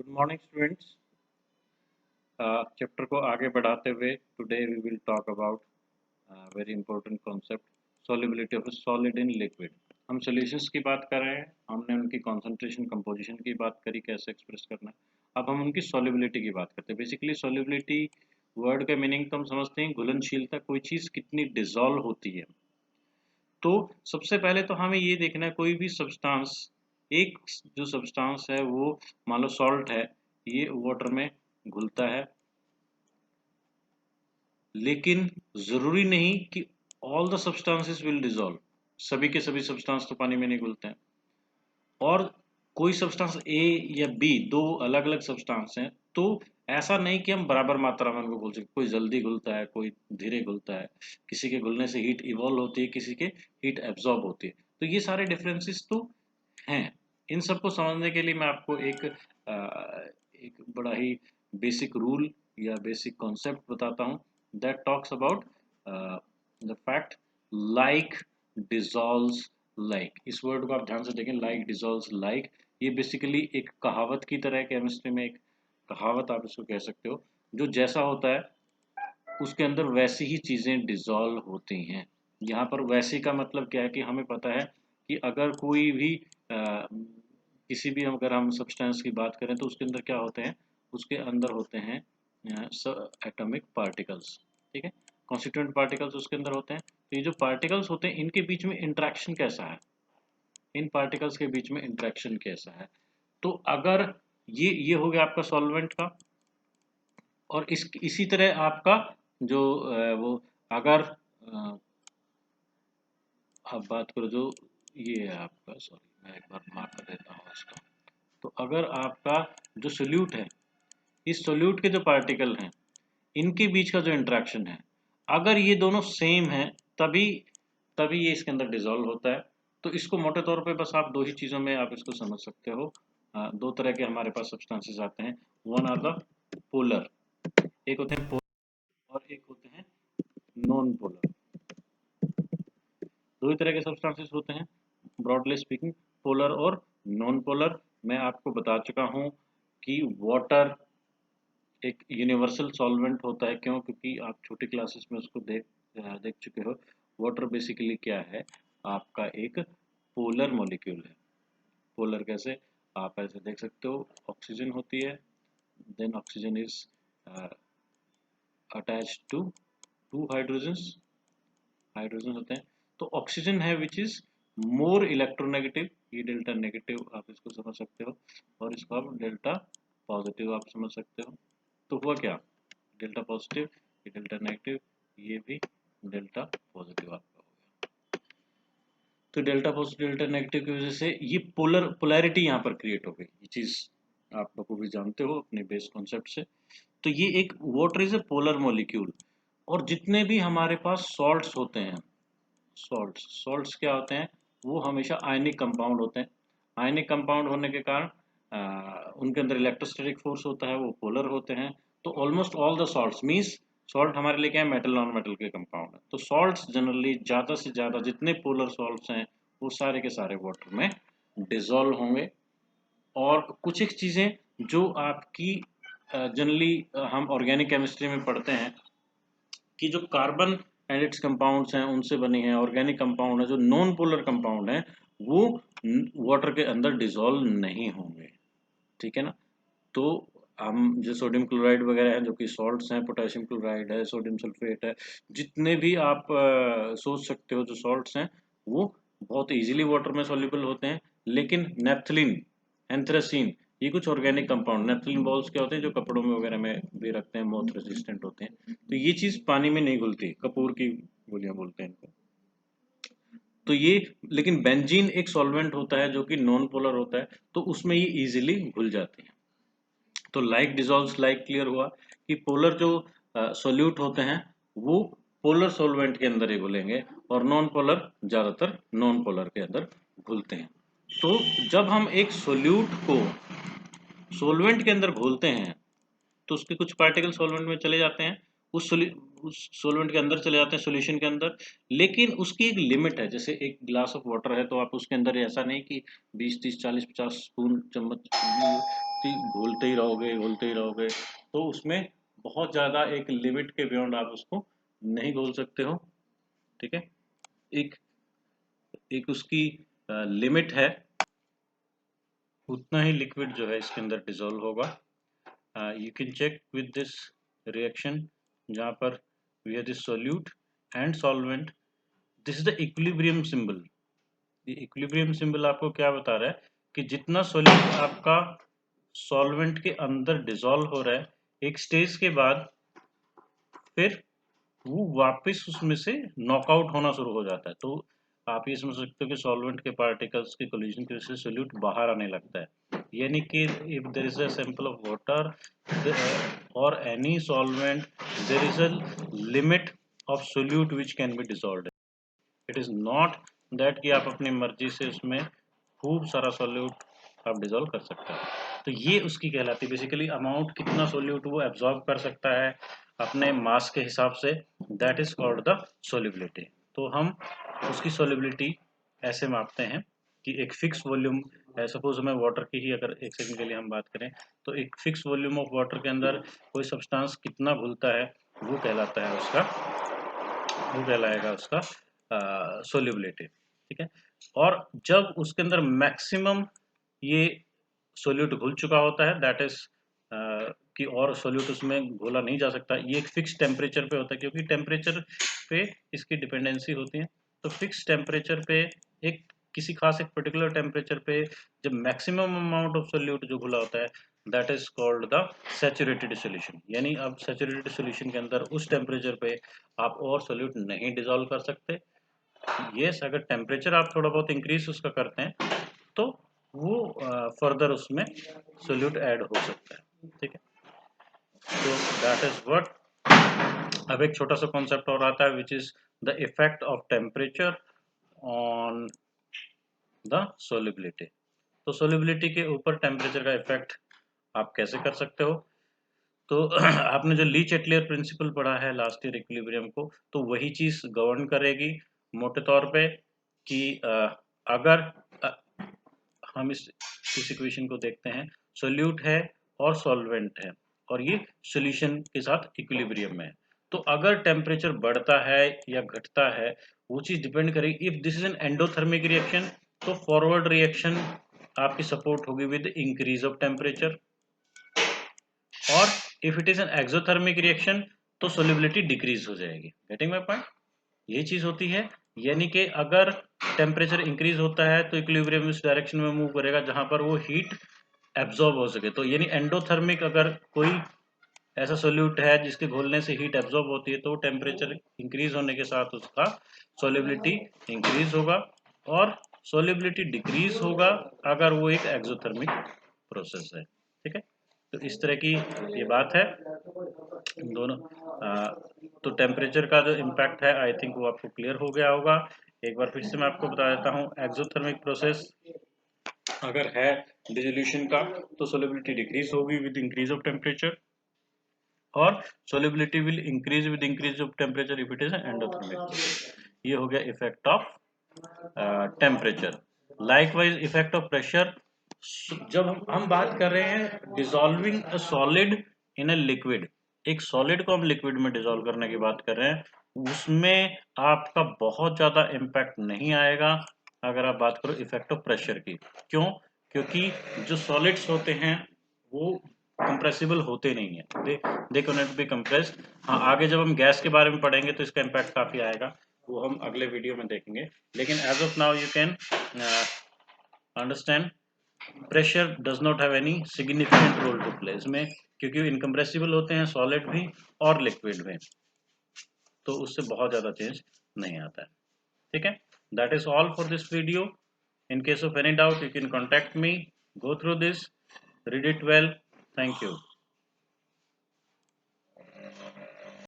Good morning students. Chapter को आगे बढ़ाते हुए today we will talk about very important concept solubility of a solid in liquid. हम solutions की बात कर रहे हैं, हमने उनकी कॉन्सेंट्रेशन कंपोजिशन की बात करी, कैसे एक्सप्रेस करना है। अब हम उनकी सॉल्युबिलिटी की बात करते हैं। बेसिकली सॉल्युबिलिटी वर्ड का मीनिंग तो हम समझते हैं घुलनशीलता, कोई चीज़ कितनी डिसॉल्व होती है। तो सबसे पहले तो हमें ये देखना है कोई भी सब्सटेंस, एक जो सब्सटेंस है वो मान लो सॉल्ट है, ये वाटर में घुलता है, लेकिन जरूरी नहीं कि all the substances will dissolve. सभी के सभी सब्सटेंस तो पानी में नहीं घुलते हैं। और कोई सब्सटेंस ए या बी, दो अलग अलग सब्सटेंस हैं, तो ऐसा नहीं कि हम बराबर मात्रा में उनको घुल सकते। कोई जल्दी घुलता है, कोई धीरे घुलता है, किसी के घुलने से हीट इवॉल्व होती है, किसी के हीट एब्जॉर्ब होती है। तो ये सारे डिफरेंसेस तो हैं। इन सबको समझने के लिए मैं आपको एक बड़ा ही बेसिक रूल या बेसिक कॉन्सेप्ट बताता हूँ that talks about the fact like dissolves like. इस वर्ड को आप ध्यान से देखें, लाइक डिसॉल्व्स लाइक। ये बेसिकली एक कहावत की तरह है, केमिस्ट्री में एक कहावत आप इसको कह सकते हो। जो जैसा होता है उसके अंदर वैसी ही चीज़ें डिसॉल्व होती हैं। यहाँ पर वैसी का मतलब क्या है कि हमें पता है कि अगर कोई भी किसी भी अगर हम सब्सटेंस की बात करें तो उसके अंदर क्या होते हैं, उसके अंदर होते हैं एटॉमिक पार्टिकल्स। ठीक है, कॉन्स्टिट्यूएंट पार्टिकल्स उसके अंदर होते हैं। तो ये जो पार्टिकल्स होते हैं इनके बीच में इंटरेक्शन कैसा है, इन पार्टिकल्स के बीच में इंटरेक्शन कैसा है। तो अगर ये हो गया आपका सॉल्वेंट का, और इसी तरह आपका जो वो अगर आप बात करो जो ये है आपका, सॉरी मैं एक बार मार्क कर देता हूँ इसका। तो अगर आपका जो सोल्यूट है, इस सोल्यूट के जो पार्टिकल हैं इनके बीच का जो इंटरेक्शन है, अगर ये दोनों सेम है तभी तभी ये इसके अंदर डिसॉल्व होता है। तो इसको मोटे तौर पे बस आप दो ही चीज़ों में आप इसको समझ सकते हो। दो तरह के हमारे पास सब्सटेंसेस आते हैं। वन आर द पोलर, एक होते हैं पोलर और एक होते हैं नॉन पोलर। दो ही तरह के सब्सटेंसेस होते हैं ब्रॉडली स्पीकिंग, पोलर और नॉन पोलर। मैं आपको बता चुका हूँ कि वाटर एक यूनिवर्सल सॉल्वेंट होता है। क्यों? क्योंकि आप छोटी क्लासेस में उसको देख चुके हो। वाटर बेसिकली क्या है, आपका एक पोलर मॉलिक्यूल है। पोलर कैसे, आप ऐसे देख सकते हो, ऑक्सीजन होती है, then oxygen is attached to two hydrogen होते हैं। तो ऑक्सीजन है विच इज मोर इलेक्ट्रोनेगेटिव, ये डेल्टा नेगेटिव आप इसको समझ सकते हो, और इसको आप डेल्टा पॉजिटिव आप समझ सकते हो। तो हुआ क्या, डेल्टा पॉजिटिव, ये डेल्टा नेगेटिव, ये भी डेल्टा पॉजिटिव आपका हो गया। तो डेल्टा पॉजिटिव डेल्टा नेगेटिव की वजह से ये पोलैरिटी यहाँ पर क्रिएट हो गई। ये चीज आप लोग भी जानते हो अपने बेस कॉन्सेप्ट से। तो ये एक water is a polar molecule. और जितने भी हमारे पास सॉल्ट्स होते हैं, सॉल्ट्स क्या होते हैं, वो हमेशा आयनिक कंपाउंड होते हैं। आयनिक कंपाउंड होने के कारण उनके अंदर इलेक्ट्रोस्टैटिक फोर्स होता है, वो पोलर होते हैं। तो almost all the salts means, salt हमारे लिए क्या है, मेटल नॉन मेटल के कंपाउंड है। तो सॉल्ट्स जनरली ज़्यादा से ज़्यादा जितने पोलर सॉल्ट्स हैं वो सारे के सारे वाटर में डिसॉल्व होंगे। और कुछ एक चीज़ें जो आपकी जनरली हम ऑर्गेनिक केमिस्ट्री में पढ़ते हैं कि जो कार्बन एंड इट्स कंपाउंड्स हैं उनसे बनी है, ऑर्गेनिक कंपाउंड है जो नॉन पोलर कंपाउंड है, वो वाटर के अंदर डिसॉल्व नहीं होंगे। ठीक है ना। तो हम जो सोडियम क्लोराइड वगैरह है जो कि सॉल्ट्स हैं, पोटेशियम क्लोराइड है, सोडियम सल्फेट है, जितने भी आप सोच सकते हो जो सॉल्ट्स हैं, वो बहुत इजीली वाटर में सॉल्युबल होते हैं। लेकिन नेप्थलीन, एंथ्रासीन, ये कुछ ऑर्गेनिक कंपाउंड, नेप्थलीन बॉल्स क्या होते हैं जो कपड़ों में वगैरह में भी रखते हैं, मॉथ रेजिस्टेंट होते हैं। तो ये चीज पानी में नहीं घुलती, कपूर की गोलियां बोलते हैं इनको। तो ये, लेकिन बेंजीन एक सॉल्वेंट होता है जो कि नॉन पोलर होता है, तो उसमें ये इजीली घुल जाती है। तो लाइक डिसॉल्व्स लाइक क्लियर हुआ कि पोलर जो सोल्यूट होते हैं वो पोलर सॉल्वेंट के अंदर ही घुलेंगे, और नॉन पोलर ज्यादातर नॉन पोलर के अंदर घुलते हैं। तो जब हम एक सोल्यूट को सॉल्वेंट के अंदर घोलते हैं तो उसके कुछ पार्टिकल सॉल्वेंट में चले जाते हैं, उस सॉल्वेंट के अंदर चले जाते हैं, सॉल्यूशन के अंदर। लेकिन उसकी एक लिमिट है। जैसे एक ग्लास ऑफ वाटर है तो आप उसके अंदर ऐसा नहीं कि 20 30 40 50 स्पून चम्मच घोलते ही रहोगे, तो उसमें बहुत ज़्यादा एक लिमिट के बियॉन्ड आप उसको नहीं घोल सकते हो। ठीक है, एक एक उसकी लिमिट है, उतना ही लिक्विड जो है इसके अंदर डिसॉल्व होगा। You can check with this reaction, जहाँ पर we have this solute and solvent, this is the equilibrium symbol. ये इक्विलिब्रियम सिंबल आपको क्या बता रहा है कि जितना सोल्यूट आपका सॉल्वेंट के अंदर डिसॉल्व हो रहा है, एक स्टेज के बाद फिर वो वापस उसमें से नॉकआउट होना शुरू हो जाता है। तो आप ये समझ सकते हो कि सॉल्वेंट के पार्टिकल्स के कोलिजन की वजह से सोल्यूट बाहर आने लगता है। यानी कि if there is a sample of water और any solvent, there is a limit of solute which can be dissolved. It is not that कि आप अपनी मर्जी से उसमें खूब सारा सोल्यूट आप डिसॉल्व कर सकते हैं। तो ये उसकी कहलाती है बेसिकली अमाउंट, कितना सोल्यूट वो एब्जॉर्ब कर सकता है अपने मास के हिसाब से, that is called the solubility. तो हम उसकी सोल्युबिलिटी ऐसे मापते हैं कि एक फिक्स वॉल्यूम, सपोज हमें वाटर की ही अगर एक सेकंड के लिए हम बात करें, तो एक फिक्स वॉल्यूम ऑफ वाटर के अंदर कोई सब्सटेंस कितना घुलता है, वो कहलाता है उसका, वो कहलाएगा उसका सोल्युबिलिटी। ठीक है, और जब उसके अंदर मैक्सिमम ये सोल्यूट घुल चुका होता है, दैट इज कि और सोल्यूट उसमें घोला नहीं जा सकता, ये एक फिक्स टेम्परेचर पे होता है, क्योंकि टेम्परेचर पे इसकी डिपेंडेंसी होती है। तो फिक्स टेम्परेचर पे एक किसी खास एक पर्टिकुलर टेम्परेचर पे जब मैक्सिमम अमाउंट ऑफ सोल्यूट जो घुला होता है, that is called the saturated solution. यानी अब सैचुरेटेड सॉल्यूशन के अंदर उस टेम्परेचर पे आप और सोल्यूट नहीं डिसॉल्व कर सकते। यस, अगर टेम्परेचर आप थोड़ा बहुत इंक्रीज उसका करते हैं तो वो फर्दर उसमें सोल्यूट ऐड हो सकता है। ठीक है, तो दैट इज व्हाट। अब एक छोटा सा कॉन्सेप्ट और आता है which is the effect of temperature on the solubility. तो सोल्युबिलिटी के ऊपर टेम्परेचर का इफेक्ट आप कैसे कर सकते हो? तो आपने जो ली चैटलियर प्रिंसिपल पढ़ा है लास्ट ईयर इक्विलिब्रियम को, तो वही चीज गवर्न करेगी मोटे तौर पे कि अगर हम इस इक्वेशन को देखते हैं, सोल्यूट है और सॉल्वेंट है और ये सॉल्यूशन के साथ इक्विलिब्रियम में है, तो अगर टेम्परेचर बढ़ता है या घटता है, वो चीज डिपेंड करेगी। If this is an endothermic reaction, तो फॉरवर्ड रिएक्शन आपकी सपोर्ट होगी विद इंक्रीज ऑफ टेम्परेचर, और if it is an exothermic reaction तो सोल्युबिलिटी डिक्रीज हो जाएगी। Getting my point? ये चीज होती है, यानी कि अगर टेम्परेचर इंक्रीज होता है तो इक्विलिब्रियम उस डायरेक्शन में मूव करेगा जहां पर वो हीट एब्जॉर्ब हो सके। तो यानी एंडोथर्मिक अगर कोई ऐसा सोल्यूट है जिसके घोलने से हीट एब्जॉर्ब होती है, तो टेम्परेचर इंक्रीज होने के साथ उसका सोल्युबिलिटी इंक्रीज होगा, और सोल्युबिलिटी डिक्रीज होगा अगर वो एक एक्सोथर्मिक प्रोसेस है। ठीक है, तो इस तरह की ये बात है दोनों। तो टेम्परेचर का जो इम्पैक्ट है, आई थिंक वो आपको क्लियर हो गया होगा। एक बार फिर से मैं आपको बता देता हूँ, एक्सोथर्मिक प्रोसेस अगर है डिसोल्यूशन का, तो सोल्युबिलिटी डिक्रीज होगी विद इंक्रीज ऑफ टेम्परेचर, और solubility will increase with increase of temperature if it is endothermic. ये हो गया effect of temperature. Likewise effect of pressure, जब हम बात कर रहे हैं dissolving a solid in a liquid, एक सॉलिड को हम लिक्विड में डिसॉल्व करने की बात कर रहे हैं, उसमें आपका बहुत ज्यादा इम्पैक्ट नहीं आएगा अगर आप बात करो इफेक्ट ऑफ प्रेशर की। क्यों? क्योंकि जो सॉलिड्स होते हैं वो कंप्रेसिबल होते नहीं है, दे कैनॉट बी कंप्रेस्ड। हाँ, आगे जब हम गैस के बारे में पढ़ेंगे तो इसका इम्पैक्ट काफी आएगा, वो हम अगले वीडियो में देखेंगे। लेकिन as of now you can understand pressure does not have any significant role to play इसमें, क्योंकि इनकम्प्रेसिबल होते हैं सॉलिड भी और लिक्विड में, तो उससे बहुत ज़्यादा चेंज नहीं आता है। ठीक है, that is all for this video. In case of any doubt you can contact me, go through this, read it well. Thank you.